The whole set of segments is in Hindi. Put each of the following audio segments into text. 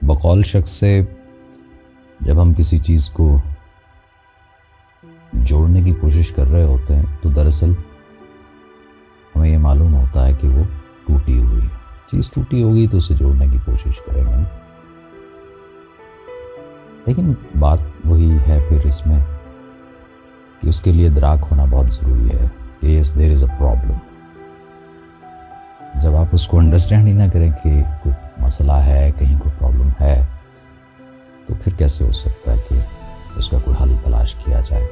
बकौल शख्स से जब हम किसी चीज़ को जोड़ने की कोशिश कर रहे होते हैं तो दरअसल हमें ये मालूम होता है कि वो टूटी हुई है। चीज़ टूटी होगी तो उसे जोड़ने की कोशिश करेंगे, लेकिन बात वही है फिर इसमें कि उसके लिए इदराक होना बहुत ज़रूरी है कि yes there is a problem. जब आप उसको अंडरस्टैंड ही ना करें कि कोई मसला है, कहीं कोई प्रॉब्लम है, तो फिर कैसे हो सकता है कि उसका कोई हल तलाश किया जाए।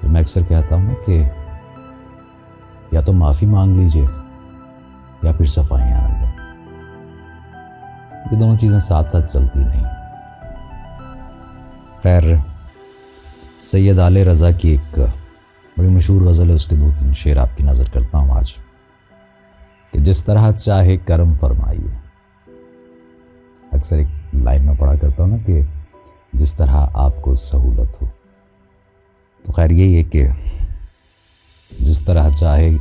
तो मैं अक्सर कहता हूँ कि या तो माफ़ी मांग लीजिए या फिर सफाइयाँ ना दें। ये दोनों चीज़ें साथ साथ चलती नहीं। खैर, सैयद आले रज़ा की एक बड़ी मशहूर गज़ल है, उसके 2-3 शेर आपकी नज़र करता हूँ आज कि जिस तरह चाहे करम फरमाइए। अक्सर एक लाइन में पढ़ा करता हूँ ना कि जिस तरह आपको सहूलत हो। तो खैर यही है कि जिस तरह चाहे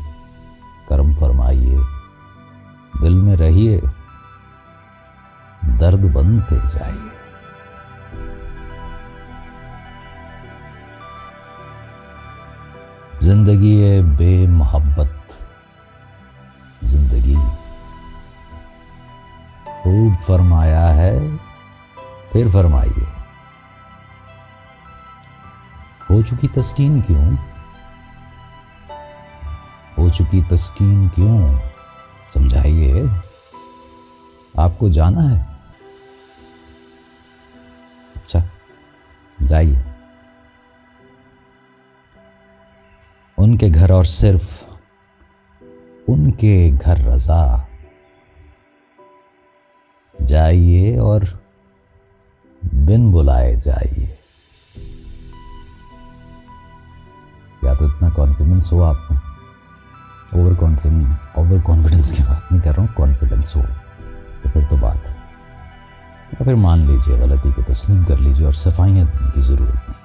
करम फरमाइए, दिल में रहिए, दर्द बनते जाइए। जिंदगी है बेमोहब्बत जिंदगी, खूब फरमाया है फिर फरमाइए। हो चुकी तस्कीन क्यों, हो चुकी तस्कीन क्यों, समझाइए। आपको जाना है, अच्छा जाइए। उनके घर और सिर्फ उनके घर रज़ा, जाइए और बिन बुलाए जाइए। या तो इतना कॉन्फिडेंस हो आप में, ओवर कॉन्फिडेंस की बात नहीं कर रहा हूँ, कॉन्फिडेंस हो तो फिर तो बात, या फिर मान लीजिए, गलती को तस्लीम कर लीजिए और सफाइयाँ देने की ज़रूरत नहीं।